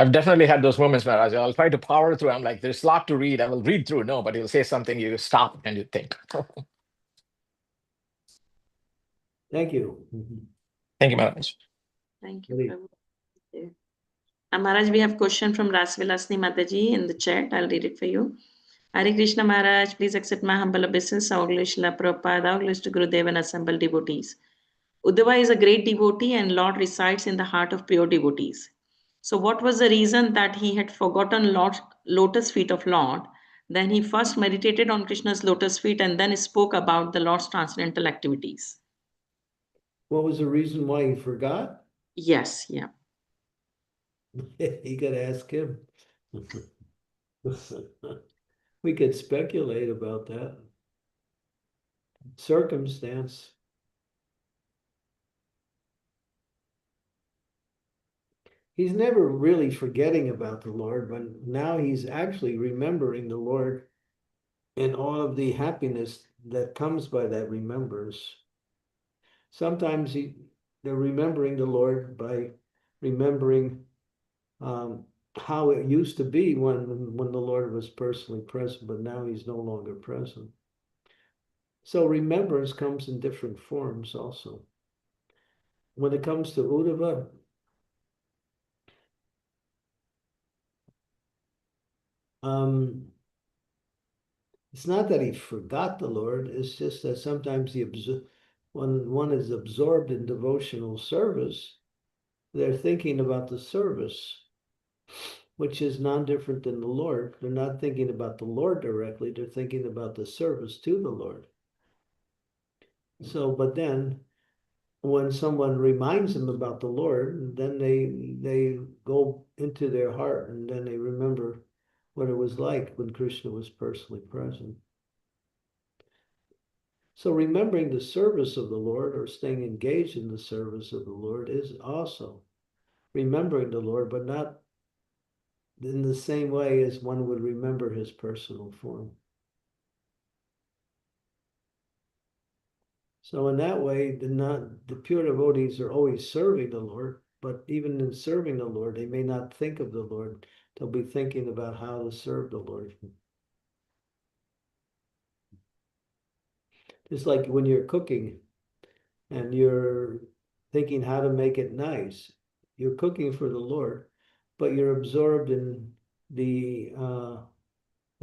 I've definitely had those moments, Maharaj. I'll try to power through. I'm like, there's a lot to read. I will read through. No, but he'll say something, you stop and you think. Thank you. Thank you, Maharaj. Thank you, Please. Prabhu. Thank you. Maharaj, we have question from Rasvilasni Mataji in the chat. I'll read it for you. Hare Krishna Maharaj, please accept my humble obeisance. All glory Srila Prabhupada, all glory to Gurudev and assembled devotees. Uddhava is a great devotee and Lord resides in the heart of pure devotees. So what was the reason that he had forgotten lotus feet of Lord? Then he first meditated on Krishna's lotus feet and then spoke about the Lord's transcendental activities. What was the reason why he forgot? Yes, yeah. You could ask him. We could speculate about that. Circumstance. He's never really forgetting about the Lord, but now he's actually remembering the Lord and all of the happiness that comes by that remembrance. Sometimes they're remembering the Lord by remembering how it used to be when the Lord was personally present, but now he's no longer present. So remembrance comes in different forms also. When it comes to Uddhava, it's not that he forgot the Lord, it's just that sometimes when one is absorbed in devotional service, they're thinking about the service, which is non-different than the Lord. They're not thinking about the Lord directly, they're thinking about the service to the Lord. So, but then when someone reminds them about the Lord, then they go into their heart and then they remember what it was like when Krishna was personally present. So remembering the service of the Lord or staying engaged in the service of the Lord is also remembering the Lord, but not in the same way as one would remember his personal form. So in that way, the pure devotees are always serving the Lord, but even in serving the Lord, they may not think of the Lord. They'll be thinking about how to serve the Lord. Just like when you're cooking and you're thinking how to make it nice, you're cooking for the Lord, but you're absorbed in the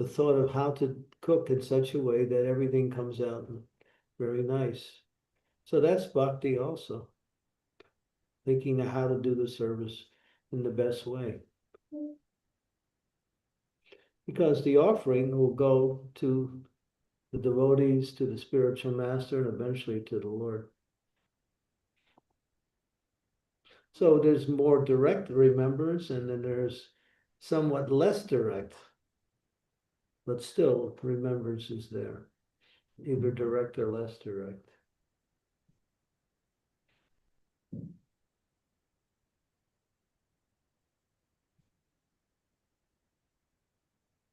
thought of how to cook in such a way that everything comes out very nice. So that's bhakti also, thinking of how to do the service in the best way. Because the offering will go to the devotees, to the spiritual master, and eventually to the Lord. So there's more direct remembrance, and then there's somewhat less direct, but still remembrance is there, either direct or less direct.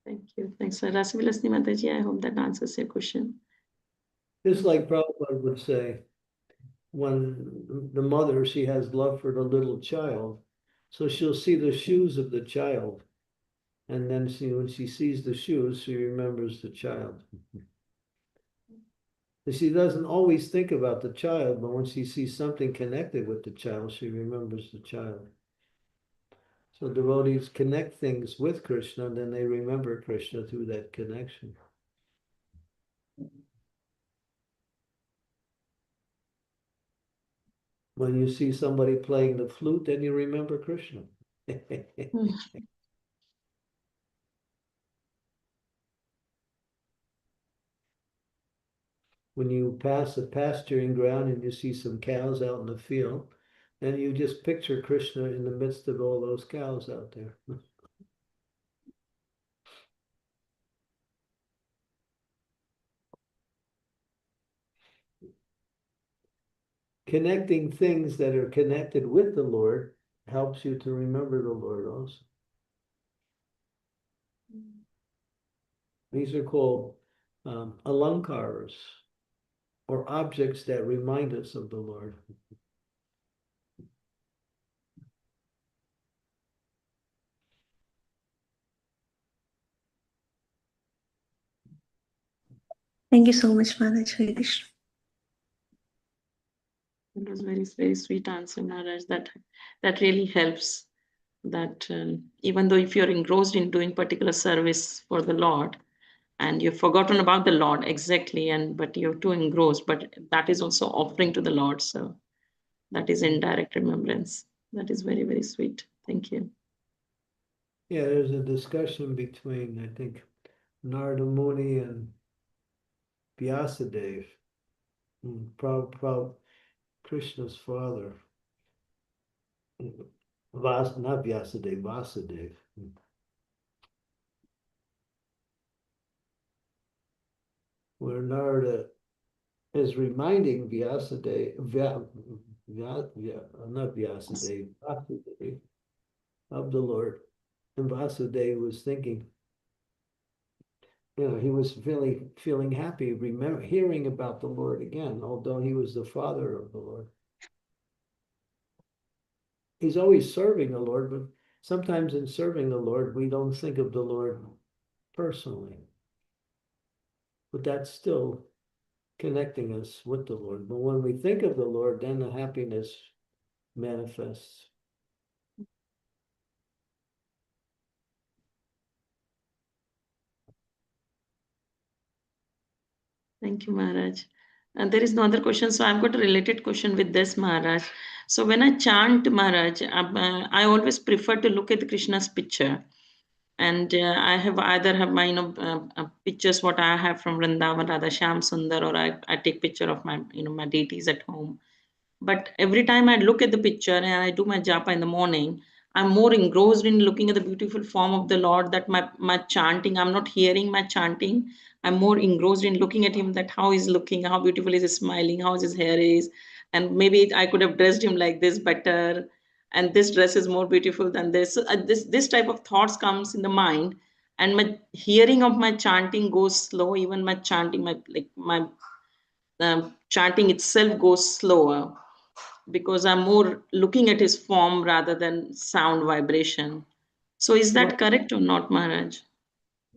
Thank you. Thanks, Rasvilasni Mataji. I hope that answers your question. Just like Prabhupada would say, when the mother, she has love for the little child, so she'll see the shoes of the child, and then when she sees the shoes, she remembers the child. She doesn't always think about the child, but when she sees something connected with the child, she remembers the child. So devotees connect things with Krishna, and then they remember Krishna through that connection. When you see somebody playing the flute, then you remember Krishna. When you pass a pasturing ground and you see some cows out in the field, then you just picture Krishna in the midst of all those cows out there. Connecting things that are connected with the Lord helps you to remember the Lord also. These are called alankaras, or objects that remind us of the Lord. Thank you so much, Maharaj. Hare Krishna. It was very, very sweet answer, Maharaj. That really helps. That even though if you're engrossed in doing particular service for the Lord, and you've forgotten about the Lord exactly, and but you're too engrossed, but that is also offering to the Lord. So that is indirect remembrance. That is very, very sweet. Thank you. Yeah, there's a discussion between, I think, Narada Muni and Vyasadeva, Krishna's father. Not Vyasadeva, Vasudeva. Where Narada is reminding Vyasadeva, not Vyasadeva, Vasudeva, of the Lord. And Vasudeva was thinking, he was feeling happy, hearing about the Lord again, although he was the father of the Lord. He's always serving the Lord, but sometimes in serving the Lord, we don't think of the Lord personally. But that's still connecting us with the Lord. But when we think of the Lord, then the happiness manifests. Thank you, Maharaj. And there is no other question. So I've got a related question with this, Maharaj. So when I chant, Maharaj, I always prefer to look at Krishna's picture. And I have either have my pictures what I have from Vrindavan, Radha Shyam Sundar, or I take picture of my my deities at home. But every time I look at the picture and I do my japa in the morning, I'm more engrossed in looking at the beautiful form of the Lord that my chanting, I'm not hearing my chanting. I'm more engrossed in looking at him, that how he's looking, how beautiful is his smiling, how his hair is. And maybe I could have dressed him like this better. And this dress is more beautiful than this. So, this type of thoughts comes in the mind. And my hearing of my chanting goes slow. Even my chanting, my chanting itself goes slower because I'm more looking at his form rather than sound vibration. So is that correct or not, Maharaj?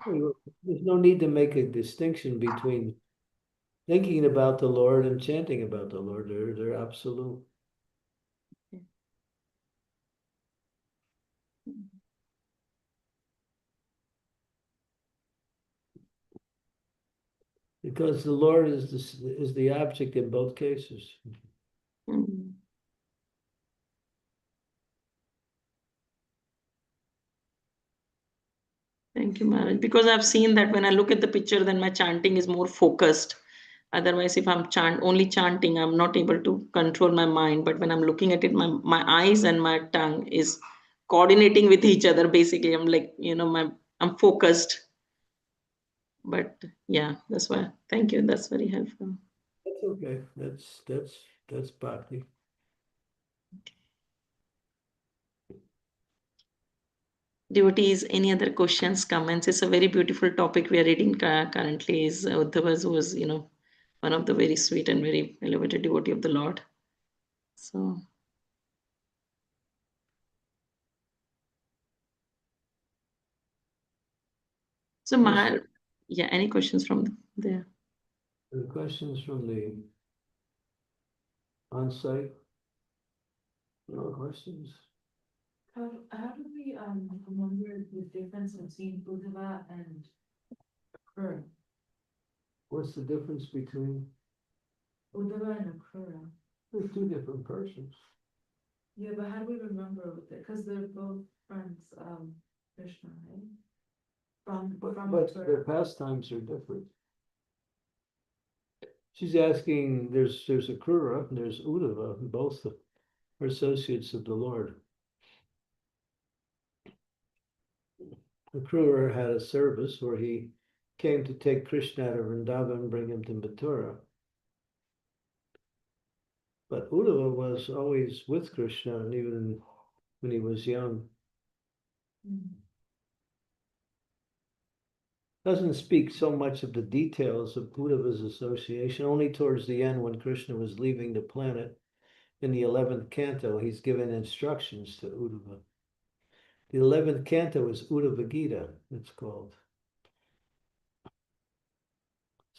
There's no need to make a distinction between thinking about the Lord and chanting about the Lord. They're absolute. Because the Lord is the object in both cases. Mm. Thank you, Maharaj. Because I've seen that when I look at the picture, then my chanting is more focused. Otherwise, if I'm only chanting, I'm not able to control my mind. But when I'm looking at it, my eyes and my tongue is coordinating with each other. Basically, I'm like, I'm focused. But yeah, that's why. Thank you. That's very helpful. That's okay. That's bhakti. Devotees, any other questions, comments? It's a very beautiful topic we are reading currently. Is Uddhava, who was, one of the very sweet and very elevated devotee of the Lord. So, Mahar, yeah, any questions from there? The questions from the on-site? No questions? How do we remember the difference between Uddhava and Akrura? What's the difference between? Uddhava and Akrura. They're two different persons. Yeah, but how do we remember with it? Because they're both friends of Krishna, right? But Akrura. their pastimes are different. She's asking, there's Akrura and there's Uddhava, both are associates of the Lord. Akrura had a service where he came to take Krishna out of Vrindavan and bring him to Mathura. But Uddhava was always with Krishna, and even when he was young. Doesn't speak so much of the details of Uddhava's association, only towards the end when Krishna was leaving the planet in the 11th canto, he's given instructions to Uddhava. The 11th canto is Uddhava Gita, it's called.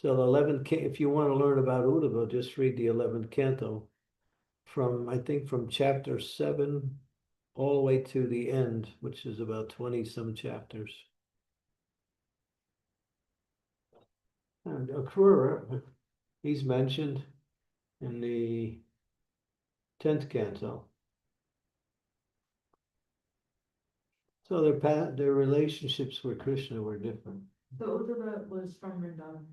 So the 11th, if you want to learn about Uddhava, just read the 11th canto from, I think, from chapter 7 all the way to the end, which is about 20 some chapters. And Akrura, he's mentioned in the 10th canto. So their relationships with Krishna were different. So Uddhava was from Vrindavan.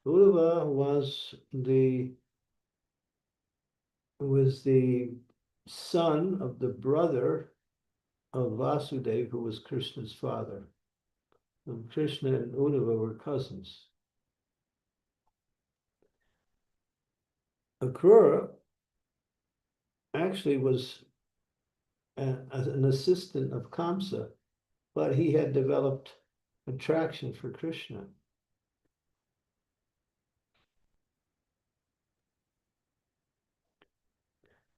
Uddhava was the son of the brother of Vasudeva, who was Krishna's father. And Krishna and Uddhava were cousins. Akrura actually was an assistant of Kamsa, but he had developed attraction for Krishna.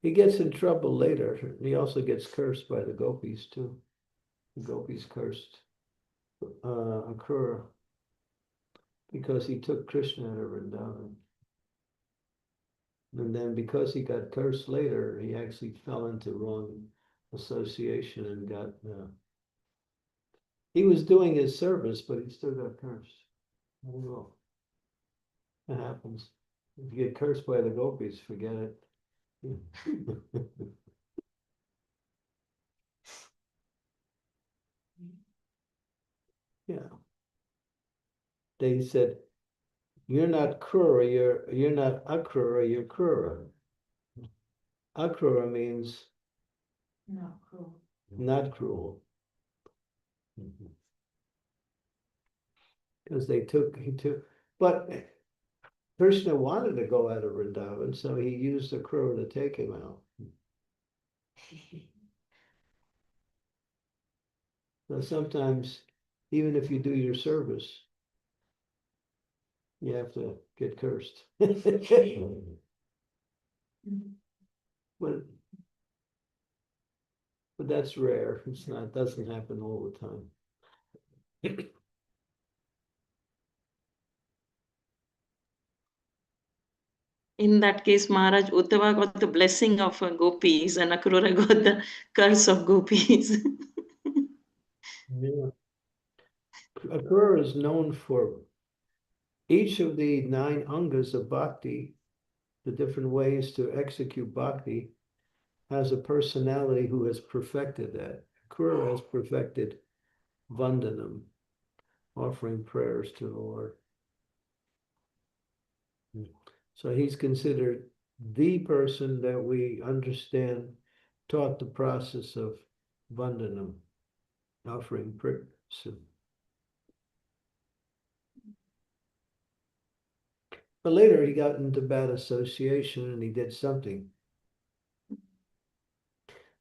He gets in trouble later. He also gets cursed by the gopis too. The gopis cursed Akrura because he took Krishna to Vrindavan. And then because he got cursed later, he actually fell into wrong association and got, he was doing his service, but he still got cursed. I don't know. It happens. If you get cursed by the gopis, forget it. Yeah. They said, you're not Krura, you're not Akrura, you're Krura. Akrura means No, cool. not cruel. Because he took, but Krishna wanted to go out of Vrindavan, so he used the Krura to take him out. So sometimes, even if you do your service, you have to get cursed. But that's rare. It's not, doesn't happen all the time. In that case, Maharaj, Uddhava got the blessing of gopis and Akrura got the curse of gopis. Yeah. Akrura is known for each of the 9 angas of bhakti, the different ways to execute bhakti, has a personality who has perfected that. Akrura has perfected vandanam, offering prayers to the Lord. So he's considered the person that we understand taught the process of vandanam, offering prayers. But later he got into bad association and he did something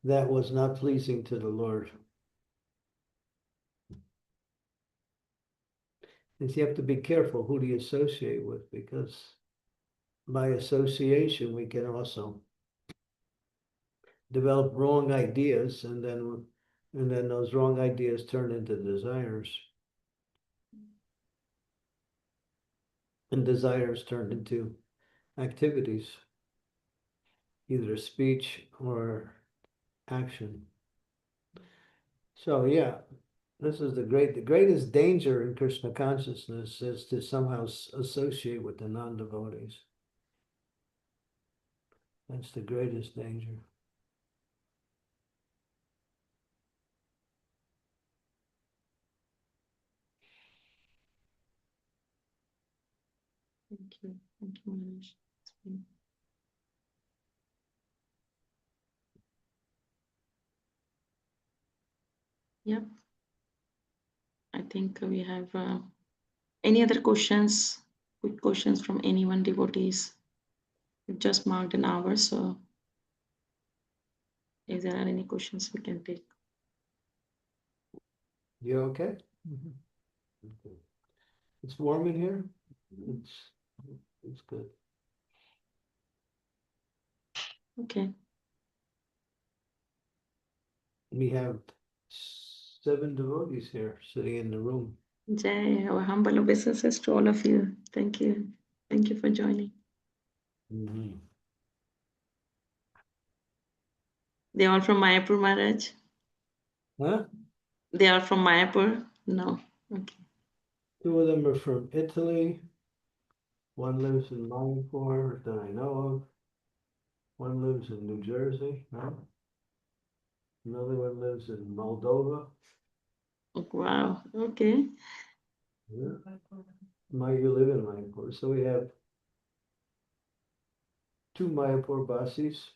that was not pleasing to the Lord. And you have to be careful who do you associate with, because by association we can also develop wrong ideas, and then those wrong ideas turn into desires. And desires turn into activities, either speech or action. So yeah, this is the greatest danger in Krishna consciousness is to somehow associate with the non-devotees. That's the greatest danger. Thank you. Thank you, Maharaj. Yep. I think we have any other questions? Quick questions from anyone, devotees? We've just marked an hour, so if there are any questions, we can take. You okay? Okay. It's warm in here. It's good. Okay. We have 7 devotees here sitting in the room. Jai, our humble obeisances to all of you. Thank you. Thank you for joining. Mhm. They are from Mayapur, Maharaj? Huh? They are from Mayapur? No. Okay. Two of them are from Italy. One lives in Mayapur that I know of. One lives in New Jersey. No? Another one lives in Moldova. Wow. Okay. Yeah. You live in Mayapur. So we have two Mayapur Basis,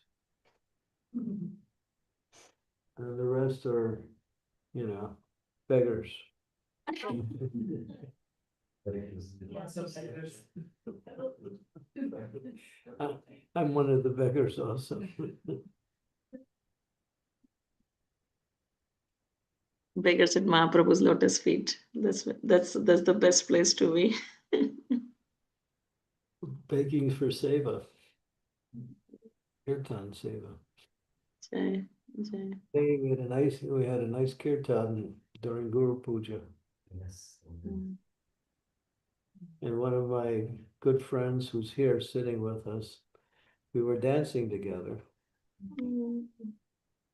and the rest are, beggars. I'm one of the beggars also. Beggars at Mahaprabhu's lotus feet. That's the best place to be. Begging for seva. Kirtan seva. Jai, Jai. We had a nice kirtan during Guru Puja. Yes. Mm. And one of my good friends who's here sitting with us, we were dancing together. Mm.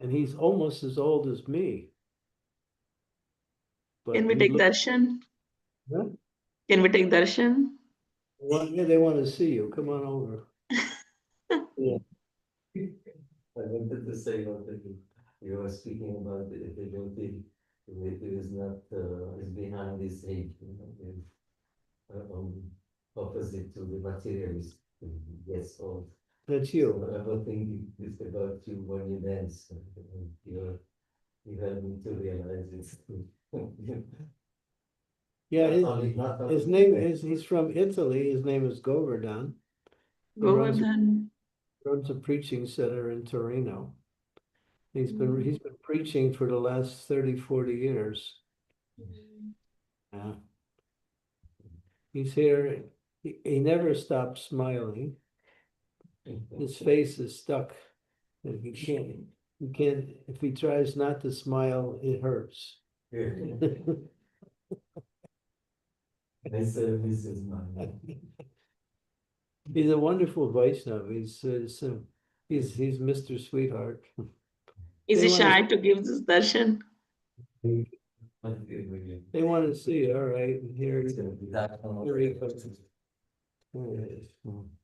And he's almost as old as me. But Can we he take looked- darshan? Huh? Can we take darshan? Yeah, they want to see you. Come on over. Yeah. I wanted to say one thing. You were speaking about the devotee who is not is behind this age, is opposite to the materialist who gets old. That's So you. I was thinking this about you when you dance. You helped me to realize it. Yeah, Not only- his name is, he's from Italy. His name is Govardhan. He runs Govardhan. a preaching center in Torino. He's been preaching for the last 30, 40 years. Yeah. He's here. He never stops smiling. His face is stuck. And he can't, if he tries not to smile, it hurts. My service is mine. He's a wonderful Vaishnava. He's Mr. Sweetheart. Is They he wanna- shy to give this darshan? They want to see, all right, and here he comes. Here he comes.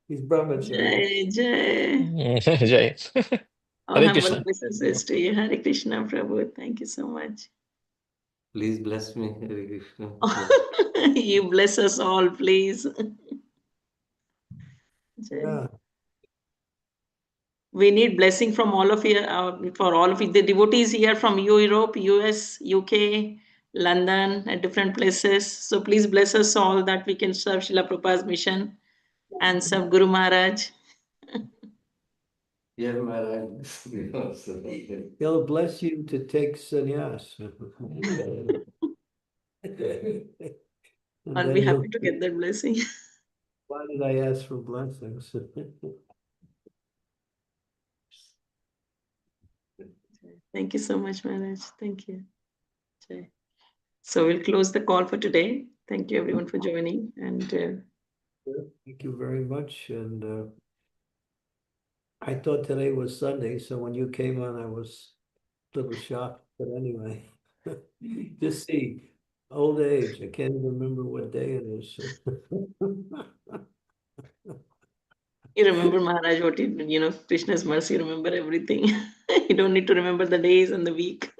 He's Brahmachari. Jai, Jai. Jai. All Hare humble Krishna. obeisances to you. Hare Krishna, Prabhu. Thank you so much. Please bless me, Hare Krishna. You bless us all, please. Jai. Yeah. We need blessing from all of you, for all of you. The devotees here from Europe, US, UK, London, and different places. So please bless us all that we can serve Srila Prabhupada's mission and serve Guru Maharaj. Yeah, Maharaj. He'll bless you to take sannyas. And I'll then be you'll- happy to get that blessing. Why did I ask for blessings? Thank you so much, Maharaj. Thank you. Jai. So we'll close the call for today. Thank you everyone for joining. And Thank you very much. And I thought today was Sunday, so when you came on, I was a little shocked. But anyway, just see, old age. I can't even remember what day it is. you remember Maharaj, what Krishna's mercy, remember everything. You don't need to remember the days and the week.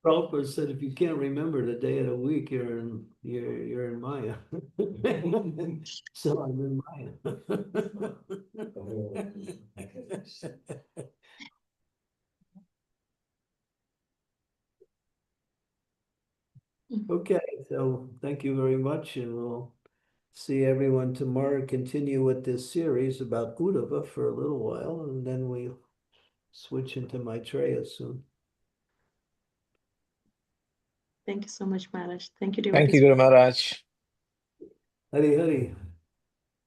Prabhupada said, if you can't remember the day of the week, you're in Maya. So I'm in Maya. Okay, so thank you very much, and we'll see everyone tomorrow. Continue with this series about Uddhava for a little while, and then we'll switch into Maitreya soon. Thank you so much, Maharaj. Thank you, Thank devotees. you, Guru Maharaj. Hari Hari.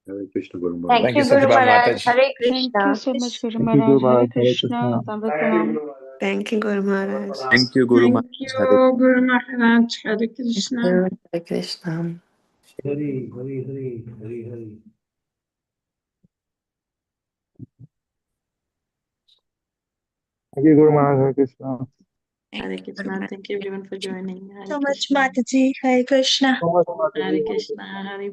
Hare Krishna Guru Thank Thank you, you, Guru Satyabhama Maharaj. Mataji. Hare Thank Krishna. you so much, Guru Thank you, Guru Maharaj. Hare Maharaj. Hare Krishna. Krishna. Dandatam. Thank you, Guru Maharaj. Thank you Guru Thank Maharaj. you, Hare Guru Maharaj. Hare Krishna. Hare Krishna. Hari, Hari, Hari, Hari, Hari. Thank you, Guru Maharaj. Hare Krishna. Hare Krishna. Thank you everyone for joining. Hare So much, Krishna. Mataji. Hare Krishna. So much, Hare Krishna. Hare